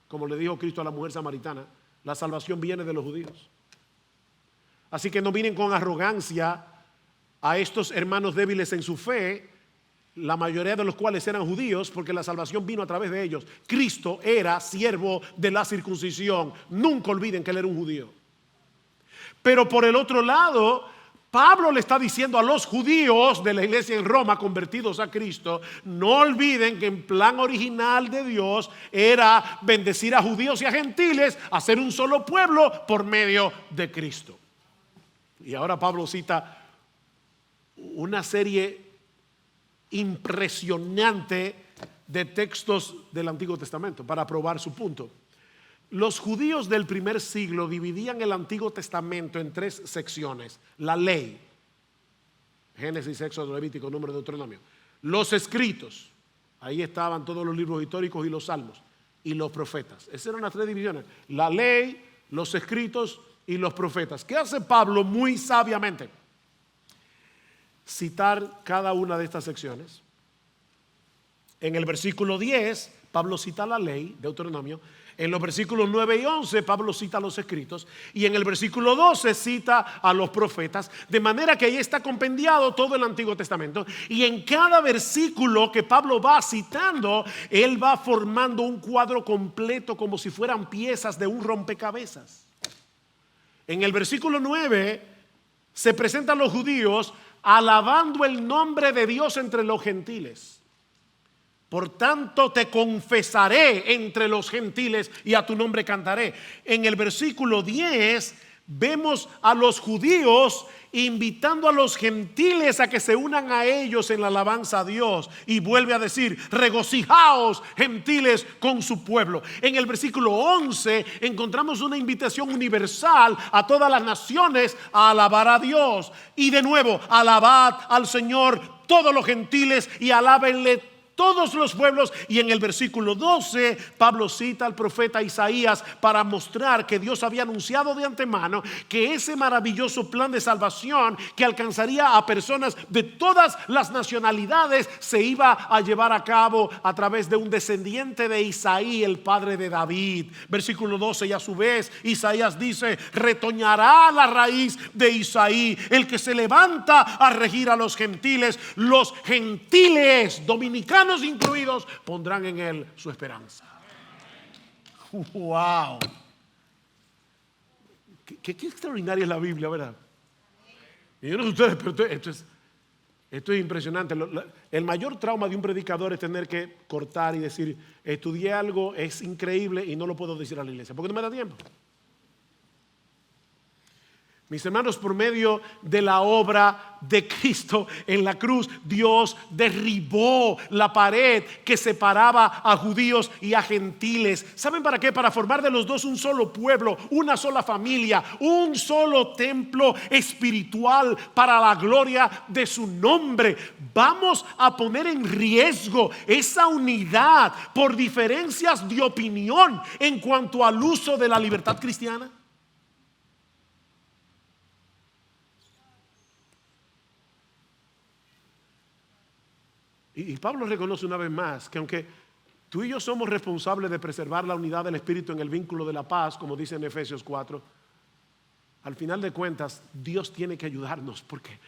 como le dijo Cristo a la mujer samaritana, la salvación viene de los judíos. Así que no vienen con arrogancia a estos hermanos débiles en su fe, la mayoría de los cuales eran judíos, porque la salvación vino a través de ellos. Cristo era siervo de la circuncisión. Nunca olviden que Él era un judío. Pero por el otro lado, Pablo le está diciendo a los judíos de la iglesia en Roma convertidos a Cristo, no olviden que el plan original de Dios era bendecir a judíos y a gentiles, hacer un solo pueblo por medio de Cristo. Y ahora Pablo cita una serie impresionante de textos del Antiguo Testamento para probar su punto. Los judíos del primer siglo dividían el Antiguo Testamento en 3 secciones: la ley, Génesis, Éxodo, Levítico, Número, Deuteronomio; los escritos, ahí estaban todos los libros históricos y los salmos; y los profetas. Esas eran las 3 divisiones: la ley, los escritos y los profetas. ¿Qué hace Pablo muy sabiamente? Citar cada una de estas secciones. En el versículo 10, Pablo cita la ley, Deuteronomio. En los versículos 9 y 11, Pablo cita los escritos. Y en el versículo 12 cita a los profetas. De manera que ahí está compendiado todo el Antiguo Testamento. Y en cada versículo que Pablo va citando, él va formando un cuadro completo, como si fueran piezas de un rompecabezas. En el versículo 9 se presentan los judíos alabando el nombre de Dios entre los gentiles. Por tanto te confesaré entre los gentiles y a tu nombre cantaré. En el versículo 10 vemos a los judíos invitando a los gentiles a que se unan a ellos en la alabanza a Dios. Y vuelve a decir: regocijaos gentiles con su pueblo. En el versículo 11 encontramos una invitación universal a todas las naciones a alabar a Dios. Y de nuevo: alabad al Señor todos los gentiles y alábenle todos los pueblos. Y en el versículo 12 Pablo cita al profeta Isaías para mostrar que Dios había anunciado de antemano que ese maravilloso plan de salvación que alcanzaría a personas de todas las nacionalidades se iba a llevar a cabo a través de un descendiente de Isaí, el padre de David. Versículo 12: y a su vez Isaías dice: retoñará la raíz de Isaí, el que se levanta a regir a los gentiles dominicanos incluidos, pondrán en él su esperanza. Wow, qué extraordinaria es la Biblia, ¿verdad? Y yo no sé ustedes, pero esto es impresionante. El mayor trauma de un predicador es tener que cortar y decir: estudié algo, es increíble y no lo puedo decir a la iglesia porque no me da tiempo. Mis hermanos, por medio de la obra de Cristo en la cruz, Dios derribó la pared que separaba a judíos y a gentiles. ¿Saben para qué? Para formar de los dos un solo pueblo, una sola familia, un solo templo espiritual para la gloria de su nombre. Vamos a poner en riesgo esa unidad por diferencias de opinión en cuanto al uso de la libertad cristiana. Y Pablo reconoce una vez más que aunque tú y yo somos responsables de preservar la unidad del Espíritu en el vínculo de la paz, como dice en Efesios 4, al final de cuentas Dios tiene que ayudarnos, porque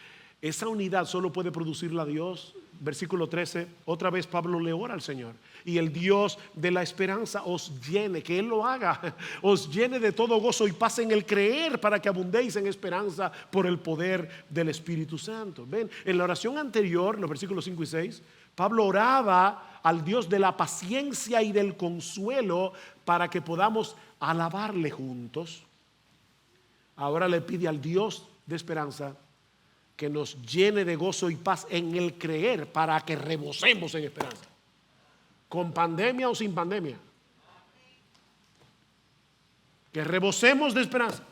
esa unidad solo puede producirla Dios. Versículo 13, otra vez Pablo le ora al Señor: y el Dios de la esperanza os llene, que Él lo haga, os llene de todo gozo y paz en el creer, para que abundéis en esperanza por el poder del Espíritu Santo. Ven, en la oración anterior, los versículos 5 y 6, Pablo oraba al Dios de la paciencia y del consuelo para que podamos alabarle juntos. Ahora le pide al Dios de esperanza que nos llene de gozo y paz en el creer, para que rebosemos en esperanza, con pandemia o sin pandemia. Que rebosemos de esperanza.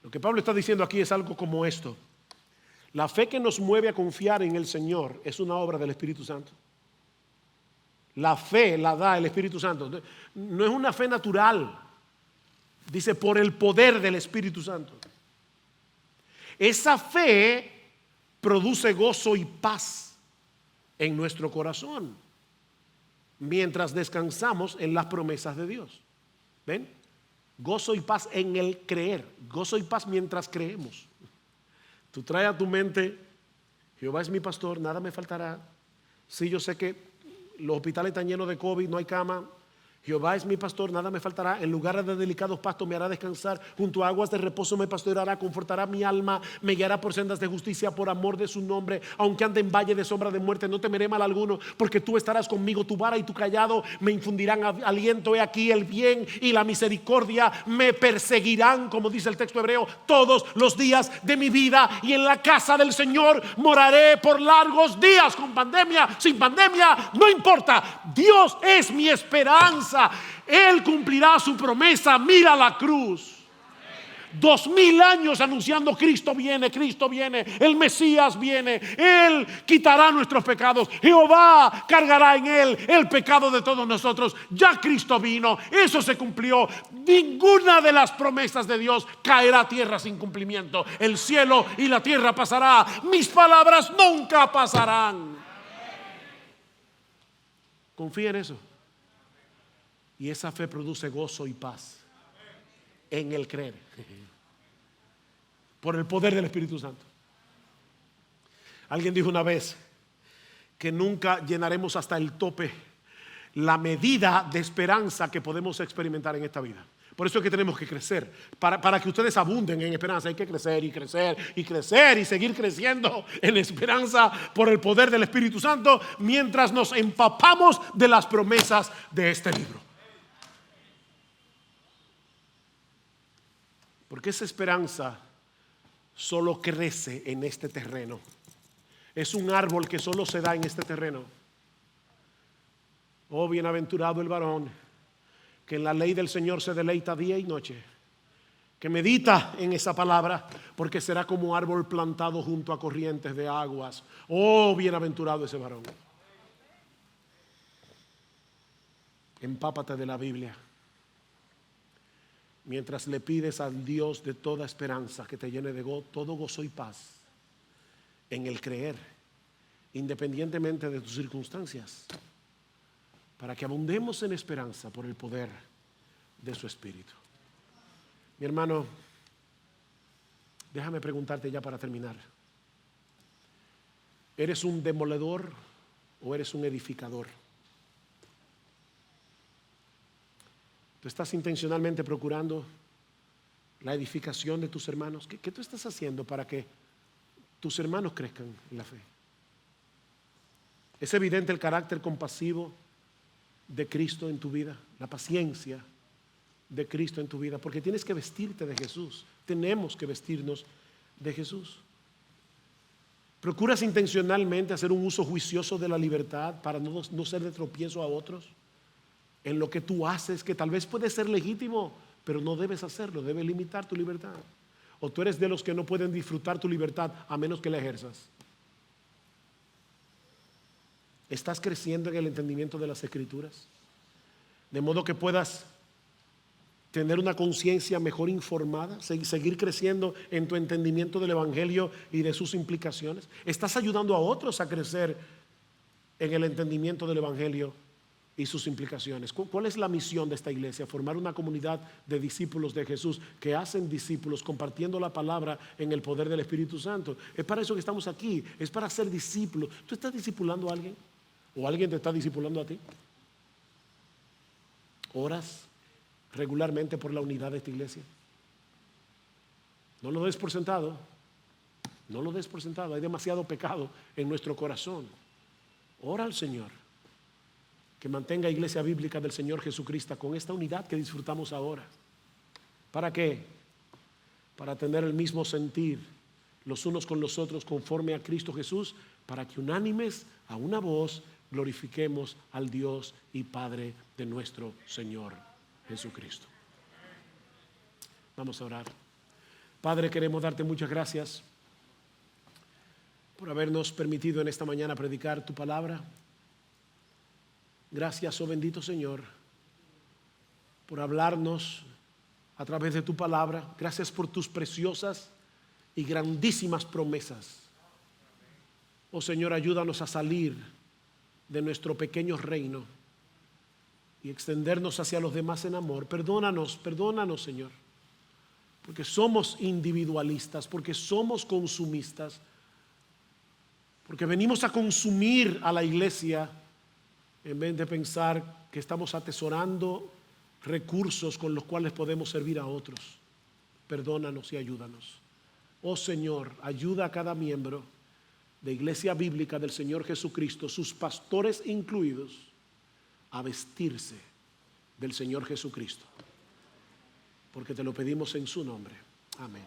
Lo que Pablo está diciendo aquí es algo como esto: la fe que nos mueve a confiar en el Señor es una obra del Espíritu Santo. La fe la da el Espíritu Santo. No es una fe natural. Dice: por el poder del Espíritu Santo. Esa fe produce gozo y paz en nuestro corazón mientras descansamos en las promesas de Dios. ¿Ven? Gozo y paz en el creer. Gozo y paz mientras creemos. Tú traes a tu mente: Jehová es mi pastor, nada me faltará. Sí, yo sé que los hospitales están llenos de COVID, no hay cama. Jehová es mi pastor, nada me faltará. En lugares de delicados pastos me hará descansar. Junto a aguas de reposo me pastoreará. Confortará mi alma. Me guiará por sendas de justicia por amor de su nombre. Aunque ande en valle de sombra de muerte, no temeré mal alguno, porque tú estarás conmigo. Tu vara y tu cayado me infundirán aliento. He aquí el bien y la misericordia me perseguirán, como dice el texto hebreo, todos los días de mi vida. Y en la casa del Señor moraré por largos días. Con pandemia, sin pandemia, no importa. Dios es mi esperanza. Él cumplirá su promesa. Mira la cruz. 2000 años anunciando: Cristo viene, el Mesías viene, Él quitará nuestros pecados, Jehová cargará en Él el pecado de todos nosotros. Ya Cristo vino, eso se cumplió. Ninguna de las promesas de Dios caerá a tierra sin cumplimiento. El cielo y la tierra pasará, mis palabras nunca pasarán. Confía en eso. Y esa fe produce gozo y paz en el creer, por el poder del Espíritu Santo. Alguien dijo una vez que nunca llenaremos hasta el tope la medida de esperanza que podemos experimentar en esta vida. Por eso es que tenemos que crecer. Para que ustedes abunden en esperanza, hay que crecer y crecer y crecer y seguir creciendo en esperanza por el poder del Espíritu Santo, mientras nos empapamos de las promesas de este libro. Porque esa esperanza solo crece en este terreno. Es un árbol que solo se da en este terreno. Oh, bienaventurado el varón que en la ley del Señor se deleita día y noche, que medita en esa palabra, porque será como árbol plantado junto a corrientes de aguas. Oh, bienaventurado ese varón. Empápate de la Biblia mientras le pides al Dios de toda esperanza que te llene de todo gozo y paz en el creer, independientemente de tus circunstancias, para que abundemos en esperanza por el poder de su Espíritu. Mi hermano, déjame preguntarte ya para terminar: ¿eres un demoledor o eres un edificador? ¿Tú estás intencionalmente procurando la edificación de tus hermanos? ¿Qué tú estás haciendo para que tus hermanos crezcan en la fe? ¿Es evidente el carácter compasivo de Cristo en tu vida? La paciencia de Cristo en tu vida, porque tienes que vestirte de Jesús. Tenemos que vestirnos de Jesús. ¿Procuras intencionalmente hacer un uso juicioso de la libertad para no ser de tropiezo a otros en lo que tú haces, que tal vez puede ser legítimo, pero no debes hacerlo, debes limitar tu libertad? ¿O tú eres de los que no pueden disfrutar tu libertad a menos que la ejerzas? ¿Estás creciendo en el entendimiento de las Escrituras? De modo que puedas tener una conciencia mejor informada, seguir creciendo en tu entendimiento del Evangelio y de sus implicaciones. ¿Estás ayudando a otros a crecer en el entendimiento del Evangelio y sus implicaciones? ¿Cuál es la misión de esta iglesia? Formar una comunidad de discípulos de Jesús que hacen discípulos compartiendo la palabra en el poder del Espíritu Santo. Es para eso que estamos aquí, es para ser discípulos. ¿Tú estás discipulando a alguien? ¿O alguien te está discipulando a ti? ¿Oras regularmente por la unidad de esta iglesia? No lo des por sentado. No lo des por sentado. Hay demasiado pecado en nuestro corazón. Ora al Señor que mantenga Iglesia Bíblica del Señor Jesucristo con esta unidad que disfrutamos ahora. ¿Para qué? Para tener el mismo sentir los unos con los otros conforme a Cristo Jesús, para que unánimes a una voz glorifiquemos al Dios y Padre de nuestro Señor Jesucristo. Vamos a orar. Padre, queremos darte muchas gracias por habernos permitido en esta mañana predicar tu palabra. Gracias, oh bendito Señor, por hablarnos a través de tu palabra. Gracias por tus preciosas y grandísimas promesas. Oh Señor, ayúdanos a salir de nuestro pequeño reino y extendernos hacia los demás en amor. Perdónanos, Señor, porque somos individualistas, porque somos consumistas, porque venimos a consumir a la iglesia en vez de pensar que estamos atesorando recursos con los cuales podemos servir a otros. Perdónanos y ayúdanos. Oh Señor, ayuda a cada miembro de Iglesia Bíblica del Señor Jesucristo, sus pastores incluidos, a vestirse del Señor Jesucristo. Porque te lo pedimos en su nombre. Amén.